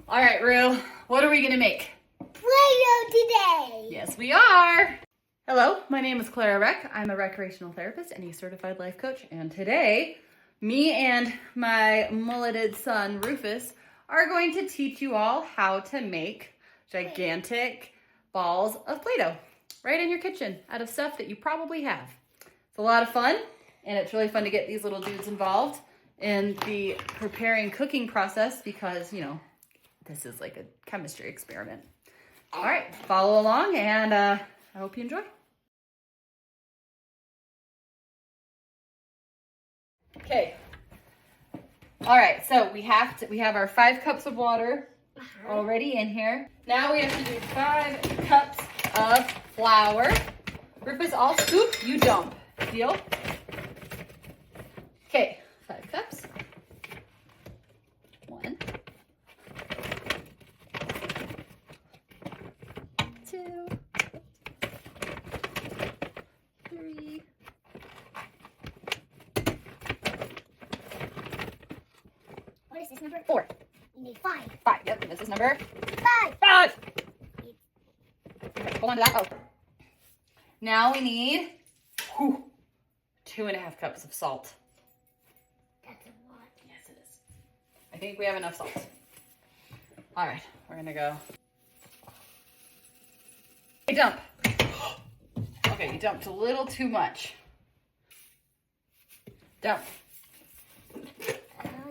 All right, Rue, what are we gonna make? Play-Doh today. Yes, we are. Hello, my name is Clara Reck. I'm a recreational therapist and a certified life coach. And today, me and my mulleted son, Rufus, are going to teach you all how to make gigantic balls of Play-Doh right in your kitchen out of stuff that you probably have. It's a lot of fun, and it's really fun to get these little dudes involved in the preparing cooking process because, you know, this is like a chemistry experiment. All right, follow along, and I hope you enjoy. Okay. All right, so we have our 5 cups of water already in here. Now we have to do 5 cups of flour. Rufus, I'll scoop, you dump. Deal? Okay, 5 cups. 1, 2, 3. What is this number? 4. You need 5. 5. Yep, this is number 5. 5. Okay, hold on to that. Oh. Now we need 2.5 cups of salt. That's a lot. Yes, it is. I think we have enough salt. All right, we're gonna go. Hey, dump. Okay, you dumped a little too much. Dump.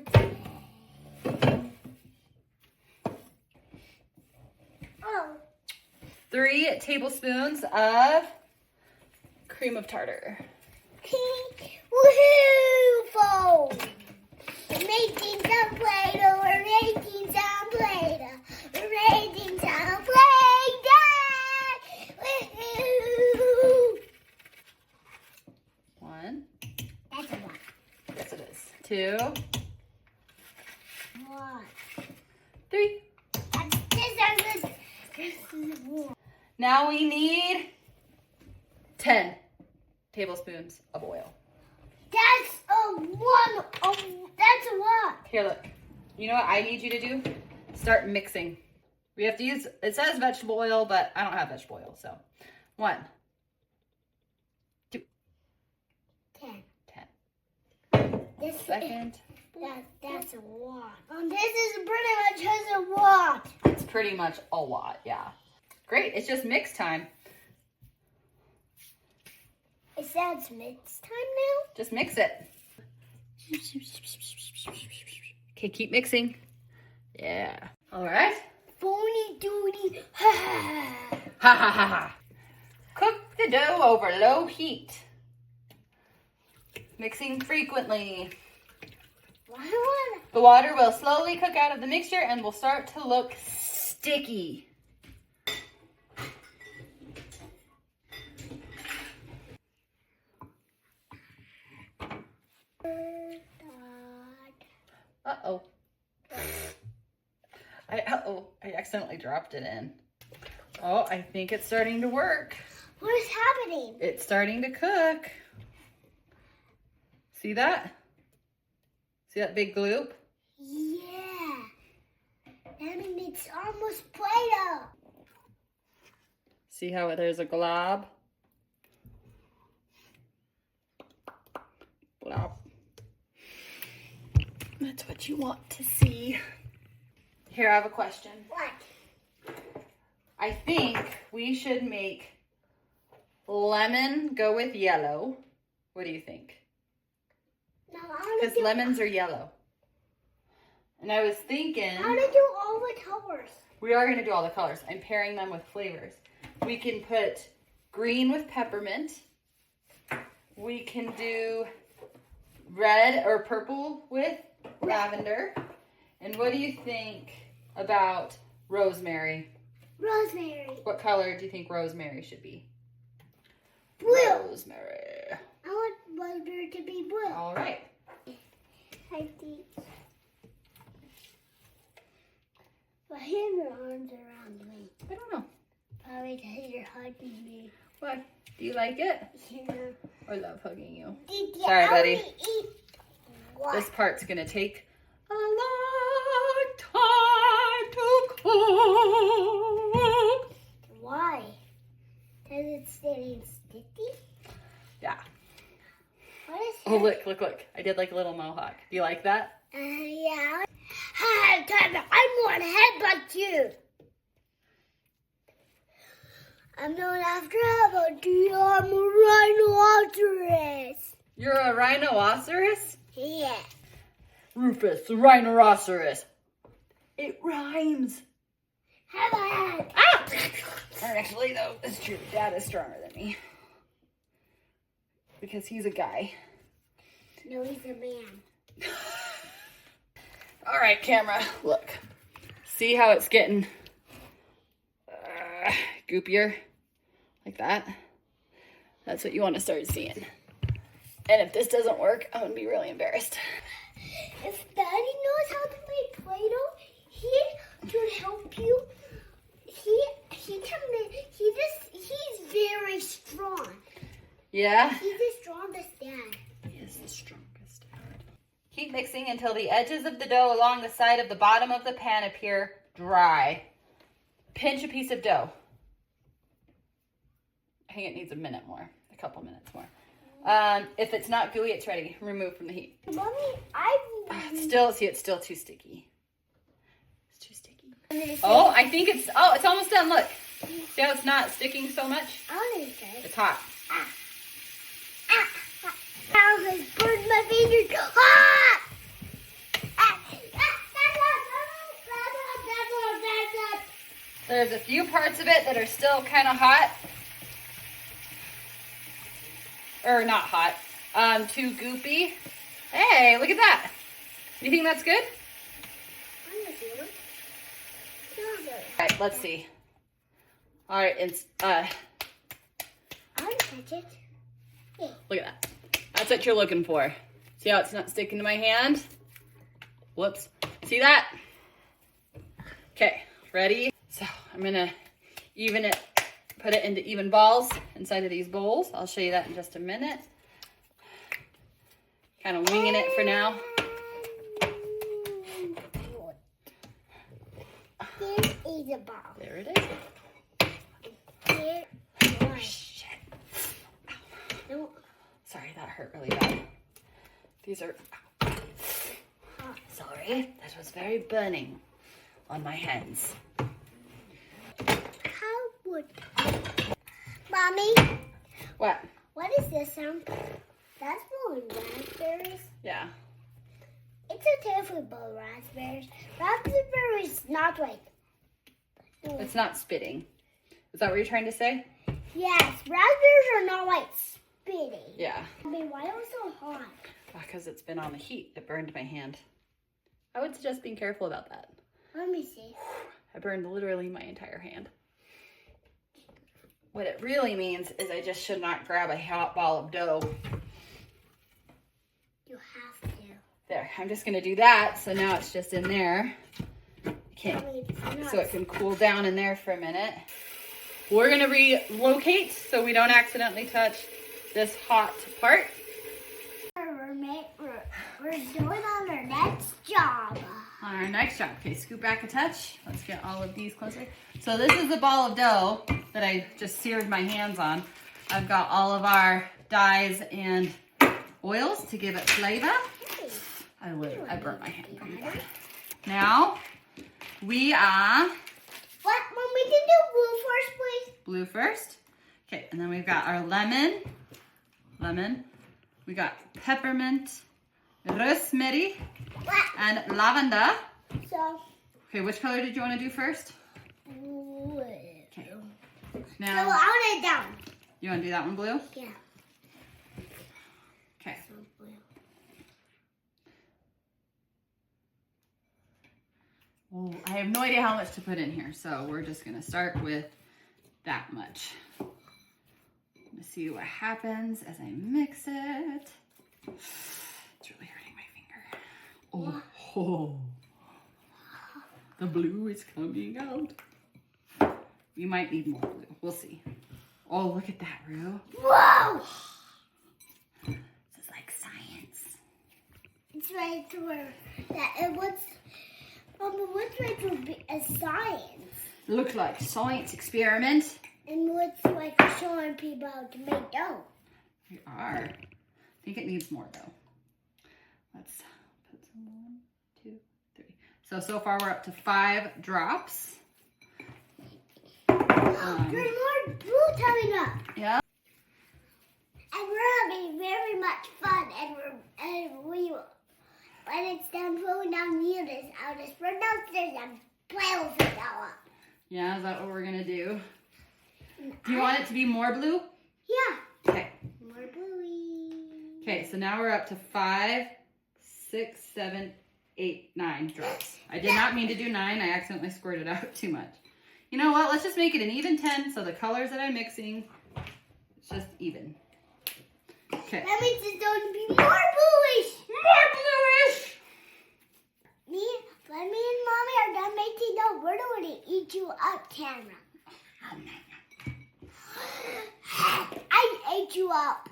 Okay. Oh. 3 tablespoons of cream of tartar. Pink. Woohoo! Fold. We're making some Play-Doh. We're making some Play-Doh. We're making some Play-Doh. Woohoo! 1. That's a lot. Yes, it is. 2. 1. 3. This is one. Now we need 10 tablespoons of oil. That's a one. Oh, that's a lot. Here, look. You know what I need you to do? Start mixing. We have to use, it says vegetable oil, but I don't have vegetable oil, so. 1, 2, 10. 10. This Second. That's a lot. This is pretty much a lot. It's pretty much a lot, yeah. Great, it's just mix time. Is that mix time now? Just mix it. Okay, keep mixing. Yeah. All right. Phony duty. Ha ha ha ha. Cook the dough over low heat. Mixing frequently. The water will slowly cook out of the mixture and will start to look sticky. Uh-oh. I accidentally dropped it in. Oh, I think it's starting to work. What is happening? It's starting to cook. See that? See that big gloop? Yeah. That means it's almost Play-Doh. See how there's a glob? Glob. That's what you want to see. Here, I have a question. What? I think we should make lemon go with yellow. What do you think? No, I want Because to do. lemons are yellow. And I was thinking, I want to do all the colors. we are going to do all the colors. I'm pairing them with flavors. We can put green with peppermint. We can do red or purple with lavender. And what do you think about rosemary? Rosemary. What color do you think rosemary should be? Blue. Rosemary. I want rosemary to be blue. All right. I think. Why are your arms around me? I don't know. Probably because you're hugging me. What? Do you like it? Yeah. I love hugging you. Did you Sorry, buddy. only eat what? This part's going to take a long time to getting sticky? Yeah. What is Oh, that? look. I did like a little mohawk. Do you like that? Yeah. Hi, Tyler. I'm going to headbutt you. I'm going after headbutt you. I'm a rhinoceros. You're a rhinoceros? Yeah. Rufus, the rhinoceros. It rhymes. Headbutt. Ah! Actually, though, it's true. Dad is stronger than me. Because he's a guy. No, he's a man. All right, camera, look. See how it's getting goopier? Like that? That's what you want to start seeing. And if this doesn't work, I'm going to be really embarrassed. If Daddy knows how to make Play-Doh, he can help you. He's very strong. Yeah? He's the strongest dad. He is the strongest. Keep mixing until the edges of the dough along the side of the bottom of the pan appear dry. Pinch a piece of dough. I think it needs a couple minutes more. If it's not gooey, it's ready. Remove from the heat. Mommy, It's still too sticky. It's too sticky. Oh, I think it's almost done. Look. See how it's not sticking so much? It's hot. Ow, has burned my fingers. Ah! There's a few parts of it that are still kind of hot. Or not hot. Too goopy. Hey, look at that. You think that's good? All right, let's see. All right, it's I'll touch it. Yeah. look at that. That's what you're looking for. See how it's not sticking to my hand? Whoops. See that? Okay, ready? So I'm gonna even it, put it into even balls inside of these bowls. I'll show you that in just a minute. Kind of winging it for now. This is a ball. There it is. Here, Oh, shit. no, Sorry, that hurt really bad. These are... Sorry, that was very burning on my hands. how would... Mommy, What? what is this sound? That's blowing raspberries. Yeah. It's okay if we blow raspberries. Raspberries not like... It's not spitting. Is that what you're trying to say? Yes, raspberries are not like spitting. Yeah. I mean, why are it so hot? Because it's been on the heat. It burned my hand. I would suggest being careful about that. Let me see. I burned literally my entire hand. What it really means is I just should not grab a hot ball of dough. You have to. There, I'm just gonna do that. So now it's just in there. Okay, Mommy, it's not. so it can cool down in there for a minute. We're gonna relocate so we don't accidentally touch this hot part. We're doing on our next job. On our next job. Okay, scoot back a touch. Let's get all of these closer. So this is the ball of dough that I just seared my hands on. I've got all of our dyes and oils to give it flavor. I burnt my hand pretty bad. Now, we are... What? Mom, we can do blue first, please. Blue first. Okay, and then we've got our lemon. We got peppermint, rosemary, What? and lavender. So, Okay, which color did you want to do first? blue. Okay. So Now, I want it down. you want to do that one blue? Yeah. Okay. So blue. Well, I have no idea how much to put in here, so we're just going to start with that much. Let's see what happens as I mix it. It's really hurting my finger. Oh. The blue is coming out. We might need more blue. We'll see. Oh, look at that, Rue. Whoa! This is like science. It's right to where that it was. Mama, what's right to be a science? Look like science experiment. And looks like showing people how to make dough. We are. I think it needs more though. Let's put some 1, 2, 3. So far we're up to 5 drops. There's more glue coming up. Yeah. And we're having very much fun. And when it's done rolling down the units, I'll just run downstairs and play with it all up. Yeah, is that what we're gonna do? Do you want it to be more blue? Yeah. Okay. More bluey. Okay, so now we're up to 5, 6, 7, 8, 9 drops. I did not mean to do 9. I accidentally squirted out too much. You know what? Let's just make it an even 10 so the colors that I'm mixing, it's just even. Okay. That means it's going to be more bluish. More bluish! When me and Mommy are done making dough, we're going to eat you up, camera. I ate you up.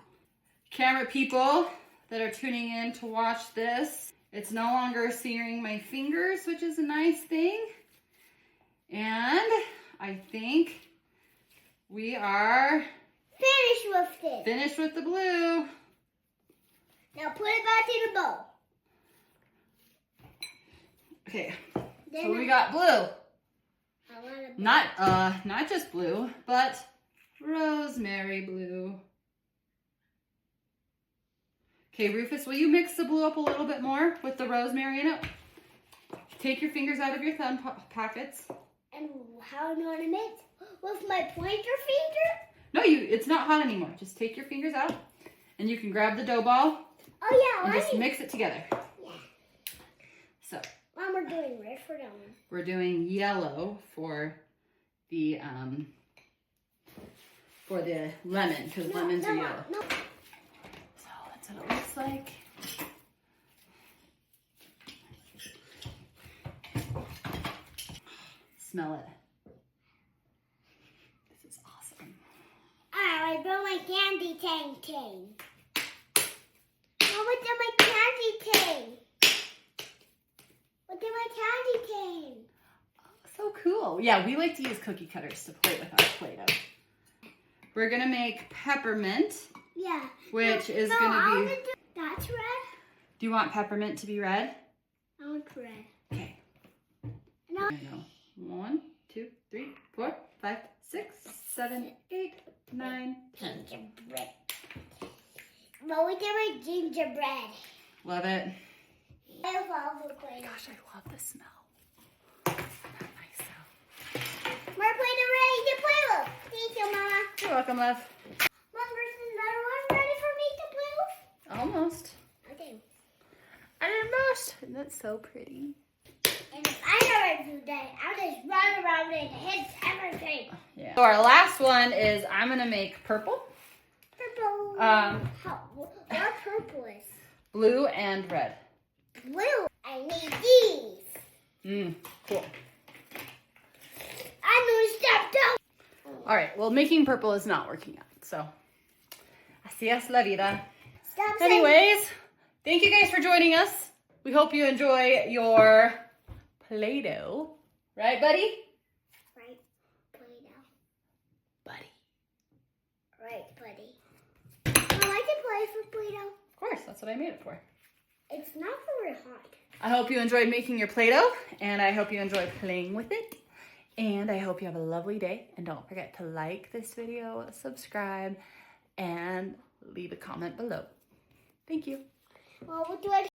Camera people that are tuning in to watch this, it's no longer searing my fingers, which is a nice thing. And I think we are finished with the blue. Now put it back in the bowl. Okay, so we got blue. Not just blue, but rosemary blue. Okay, Rufus, will you mix the blue up a little bit more with the rosemary in it? Take your fingers out of your thumb pockets. And how do you want to mix? With my pointer finger? No, it's not hot anymore. Just take your fingers out, and you can grab the dough ball. Oh yeah, and just mix it together. Yeah. So. Mom, we're doing red for that one. We're doing yellow for the lemon, because lemons are yellow. No. So that's what it looks like. Smell it. This is awesome. I brought my candy cane. Oh, what's in my candy cane? What's in my candy cane? So cool. Yeah, we like to use cookie cutters to play with our Play-Doh. We're going to make peppermint. Yeah. Which is going to be... That's red. Do you want peppermint to be red? I want red. Okay. No. There you go. 1, 2, 3, 4, 5, 6, 7, 8, 9, 10. Gingerbread. But we can make gingerbread. Love it. I love the Play-Doh. Gosh, I love the smell. Isn't that nice though? More Play-Doh ready to play with. Thank you, Mama. You're welcome, love. Mom, there's another one ready for me to play with? Almost. Okay. Almost. Isn't that so pretty? And if I never do that, I'll just run around and hit everything. Yeah. So our last one is I'm going to make purple. Purple. What purple is? Blue and red. Blue. I need these. Cool. I'm going to step down. All right. Well, making purple is not working out. So, así es la vida. Stop saying. Anyways, thank you guys for joining us. We hope you enjoy your Play-Doh. Right, buddy? Right, Play-Doh. Buddy. Right, buddy. I like to play for Play-Doh. Of course. That's what I made it for. It's not very hot. I hope you enjoyed making your Play-Doh, and I hope you enjoyed playing with it. And I hope you have a lovely day. And don't forget to like this video, subscribe, and leave a comment below. Thank you. Well, what do I